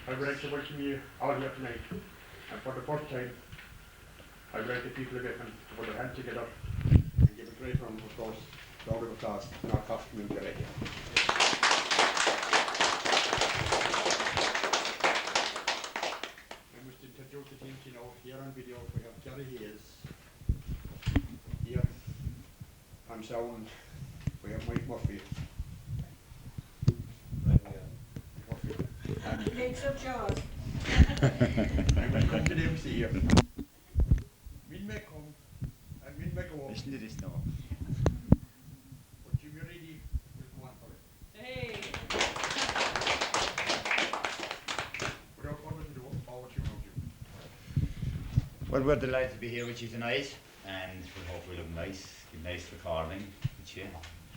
I would like to welcome you all here tonight, and for the first time, I would like the people of Iffin to put their hands together and give a great round of applause in our cost community right here. I must introduce the team to you now. Here on video we have Gary Hayes. Here on sound we have Mike Murphy. He makes up jaws. I'm going to come to the MC here. Min may come and min may go. Listen to this now. But Jimmy Reidy will go on for it. Hey. Without further ado, over to you. Well, we're delighted to be here with you tonight, and we hope we'll have nice recording with you,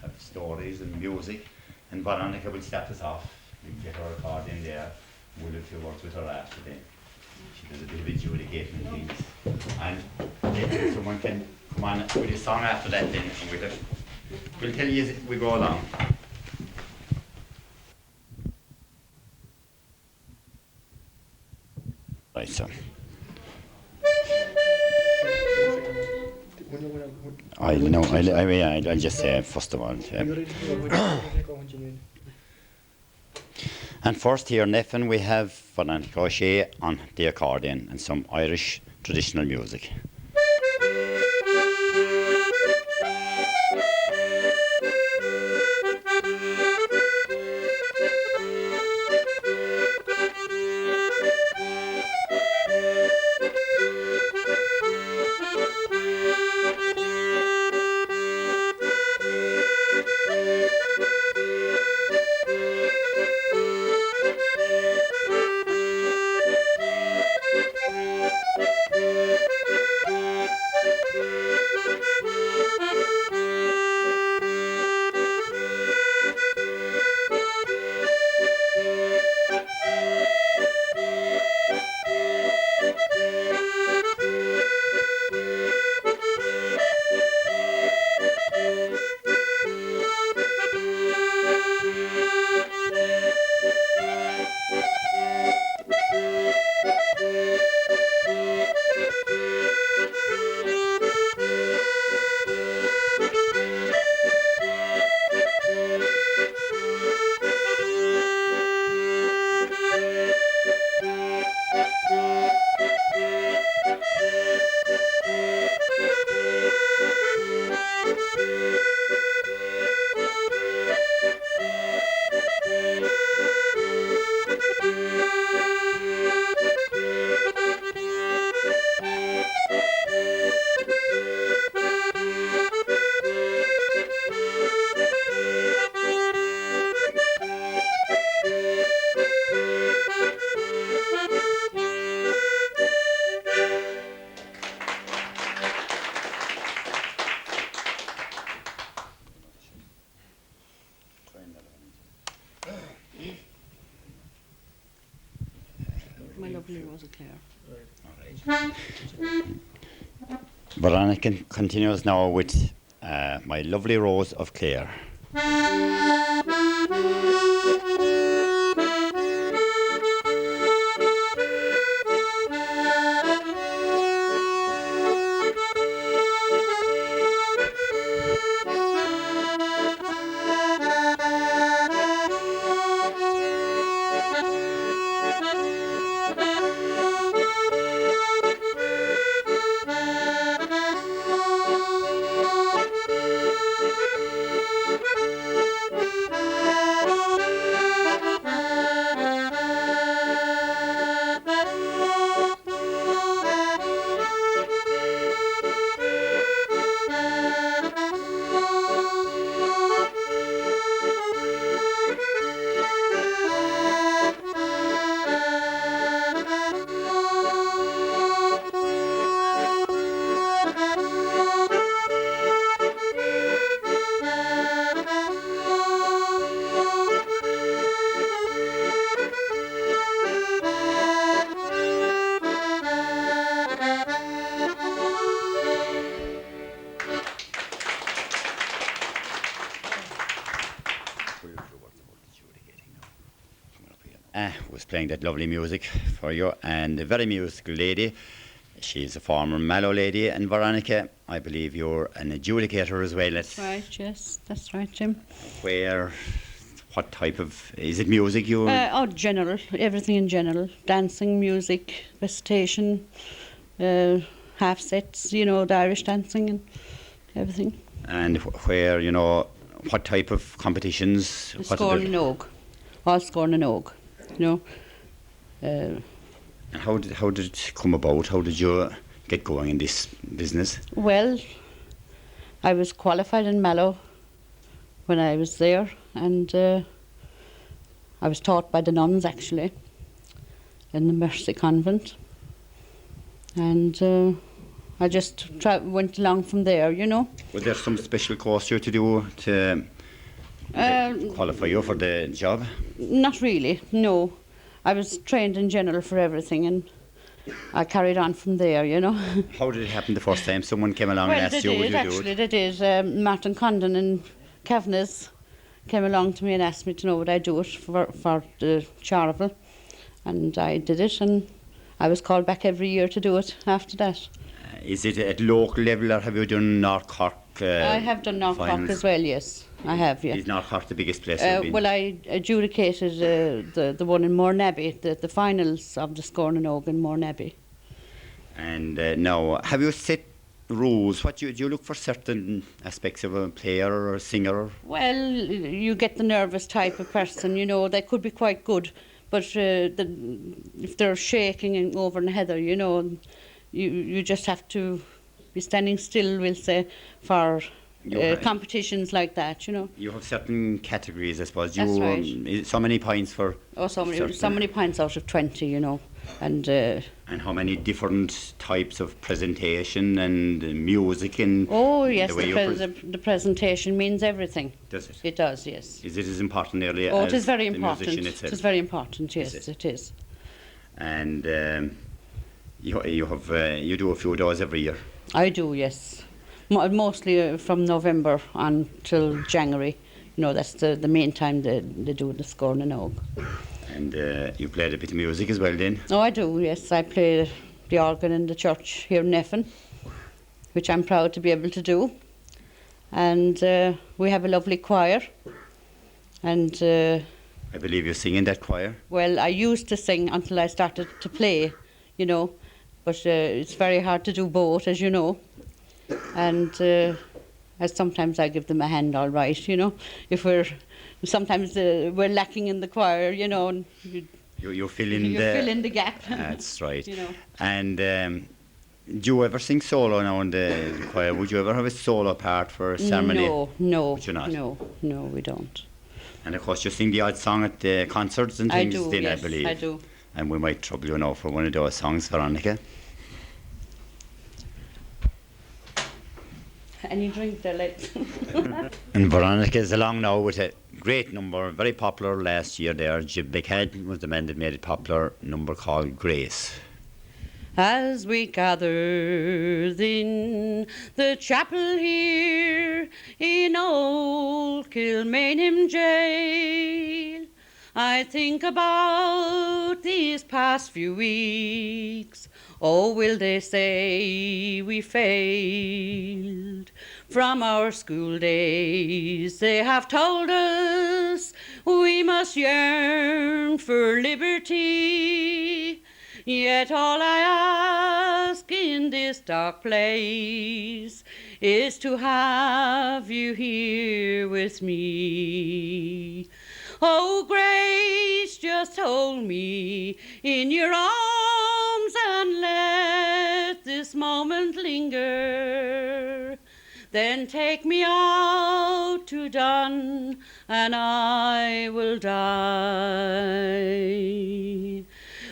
have stories and music, and Veronica will start us off. We'll get her recording there. We'll do a few words with her after then. She does a bit of adjudicating things. And if someone can come on with a song after that then, and we'll tell you as we go along. Right, so. I'll just say first of all. And first here in Iffin we have Veronica O'Shea on the accordion and some Irish traditional music. My lovely Rosa Clare. All right. Veronica continues now with My Lovely Rose of Clare. Was playing that lovely music for you, and a very musical lady. She's a former Mallow lady, and Veronica, I believe you're an adjudicator as well. That's right, yes, that's right, Jim. What type of, is it music you? General, everything in general. Dancing, music, recitation, half sets, you know, the Irish dancing and everything. And where, you know, what type of competitions? Scoring an oak, all scoring an oak. You know. And how did it come about? How did you get going in this business? Well, I was qualified in Mallow when I was there, and I was taught by the nuns actually in the Mercy Convent, and I just went along from there, you know. Was there some special course you had to do to qualify you for the job? Not really, no. I was trained in general for everything, and I carried on from there, you know. How did it happen the first time someone came along and asked you, would you do it? They did. Martin Condon and Kevnes came along to me and asked me to know would I do it for the Charleville, and I did it, and I was called back every year to do it after that. Is it at local level, or have you done North Cork? I have done North Cork as well, yes. I have, yeah. Is North Cork the biggest place you've been? Well, I adjudicated the one in Mourneabbey, the finals of the Scorn and Og in Mourneabbey. And now, have you set rules? What do you look for certain aspects of a player or a singer? Well, you get the nervous type of person, you know, they could be quite good, but if they're shaking and over and heather, you know, you just have to be standing still, we'll say, for competitions like that, you know. You have certain categories, I suppose. That's right. So many points for... Oh, so many points out of 20, you know. And how many different types of presentation and music and... Oh, yes, the presentation means everything. Does it? It does, yes. Is it as important nearly as it is very the important. Musician itself? It is very important, yes, it is. And you do a few days every year? I do, yes. Mostly from November until January. You know, that's the main time they do the Scorn and Og. And you played a bit of music as well then? Oh, I do, yes. I play the organ in the church here in Neffin, which I'm proud to be able to do. And we have a lovely choir. And I believe you sing in that choir? Well, I used to sing until I started to play, you know. But it's very hard to do both, as you know. And sometimes I give them a hand, all right, you know. Sometimes we're lacking in the choir, you know. And you fill in the gap. That's right. You know. And do you ever sing solo now in the choir? Would you ever have a solo part for a ceremony? No. Would you not? No, we don't. And of course you sing the odd song at the concerts and things then, yes, I believe. I do. And we might trouble you now for one of those songs, Veronica. Any drink they like. And Veronica is along now with a great number, very popular last year there. Jim Buchanan was the man that made it popular, number called Grace. As we gathered in the chapel here in old Kilmainham jail, I think about these past few weeks. Oh, will they say we failed? From our school days they have told us we must yearn for liberty. Yet all I ask in this dark place is to have you here with me. Oh, Grace, just hold me in your arms and let this moment linger. Then take me out to Dun and I will die.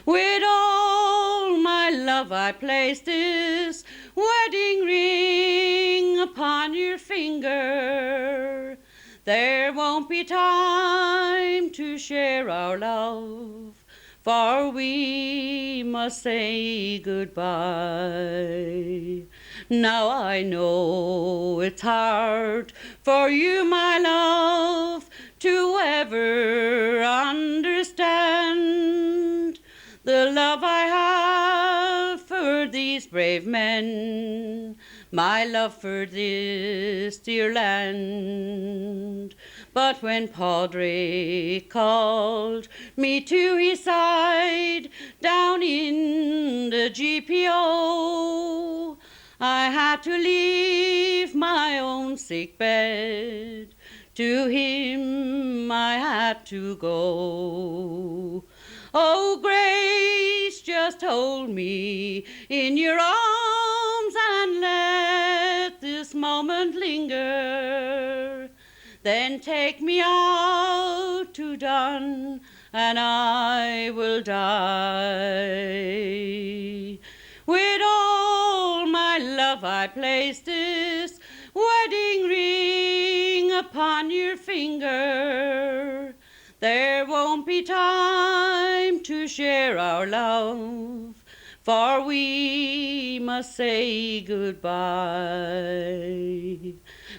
With all my love I place this wedding ring upon your finger. There won't be time to share our love, for we must say goodbye. Now I know it's hard for you, my love, to ever understand the love I have for these brave men, my love for this dear land. But when Padre called me to his side down in the GPO, I had to leave my own sick bed. To him I had to go. Oh, Grace, just hold me in your arms and let this moment linger. Then take me out to Dun and I will die. With all my love I place this wedding ring upon your finger. There won't be time to share our love, for we must say goodbye.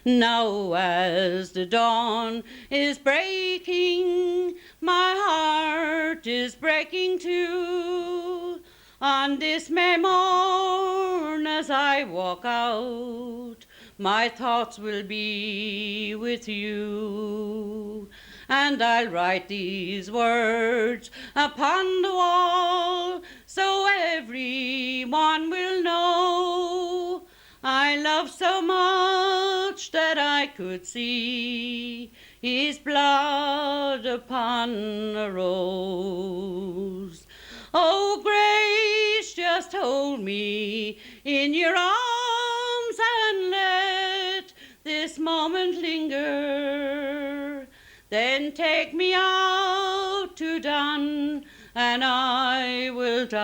Now as the dawn is breaking, my heart is breaking too. On this May morn as I walk out, my thoughts will be with you. And I'll write these words upon the wall so everyone will know I love so much that I could see his blood upon a rose. Oh, Grace, just hold me in your arms and let this moment linger. Then take me out to Dun and I will die.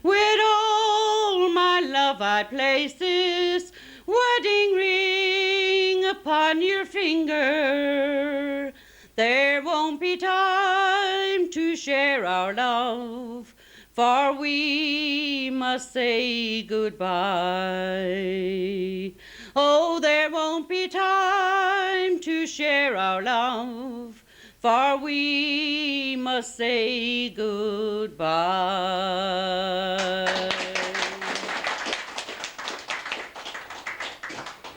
With all my love I place this wedding ring upon your finger. There won't be time to share our love, for we must say goodbye. Oh, there won't be time to share our love, for we must say goodbye.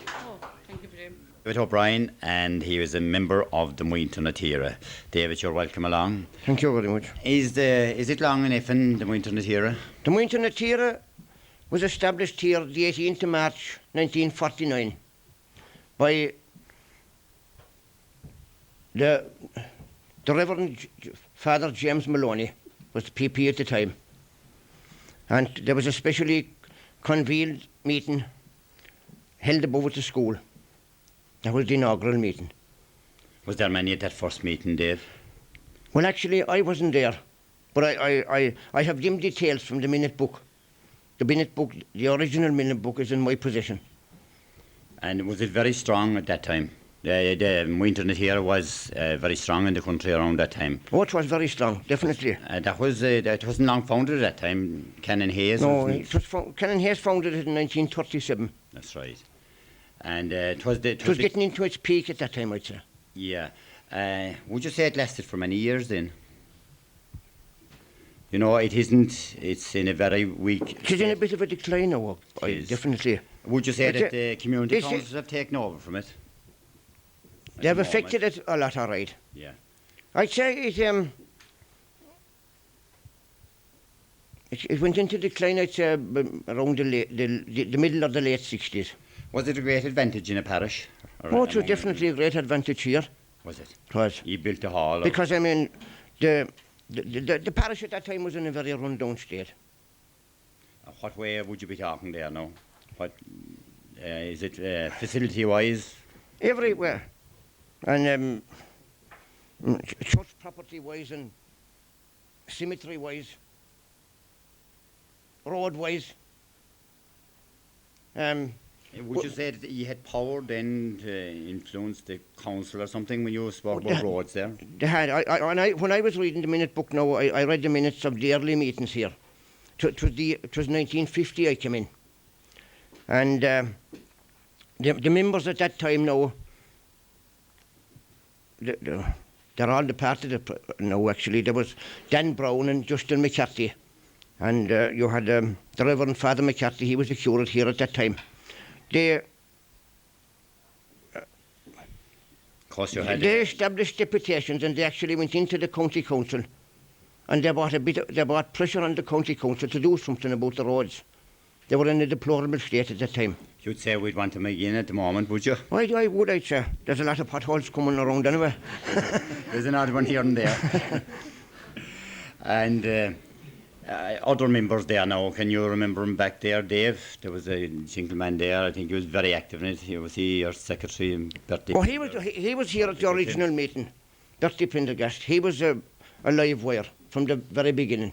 Oh, thank you, Jim. David O'Brien, and he was a member of the Muintir na Tíre. David, you're welcome along. Thank you very much. Is it long enough in the Muintir na Tíre? The Muintir na Tíre was established here the 18th of March 1949 by the Reverend Father James Maloney, was the PP at the time. And there was a specially convened meeting held above at the school. That was the inaugural meeting. Was there many at that first meeting, Dave? Well, actually, I wasn't there, but I have dim details from the minute book the minute book, the original minute book, is in my possession. And was it very strong at that time? The internet here was very strong in the country around that time. Oh, it was very strong, definitely. That wasn't long founded at that time. Canon Hayes. No, Canon Hayes founded it in 1937. That's right. And it was getting into its peak at that time, I'd say. Yeah. Would you say it lasted for many years then? You know, it isn't. It's in a very weak. It's in a bit of a decline now, definitely. Would you say that the community councils have taken over from it? They have affected it a lot, all right. Yeah. I'd say it went into decline, I'd say, around the middle of the late 60s. Was it a great advantage in a parish? Oh, it was definitely a great advantage here. Was it? It was. You built a hall? Because, I mean, the parish at that time was in a very run-down state. What way would you be talking there now? What is it facility-wise? Everywhere. And church property-wise and cemetery-wise, road-wise. Would you say that you had power then to influence the council or something when you spoke about roads there? They had. When I was reading the minute book now, I read the minutes of the early meetings here. It was 1950 I came in. And the members at that time now, they're all departed now actually. There was Dan Brown and Justin McCarthy. And you had the Reverend Father McCarthy, he was the curate here at that time. They established deputations and they actually went into the county council and they brought pressure on the county council to do something about the roads. They were in a deplorable state at that time. You'd say we'd want them again at the moment, would you? I would, I'd say. There's a lot of potholes coming around anyway. There's another one here and there. And other members there now, can you remember him back there, Dave? There was a gentleman there, I think he was very active in it. Was he your secretary? Bertie? Oh, he was here at the original meeting. Bertie Prendergast. He was a live wire from the very beginning.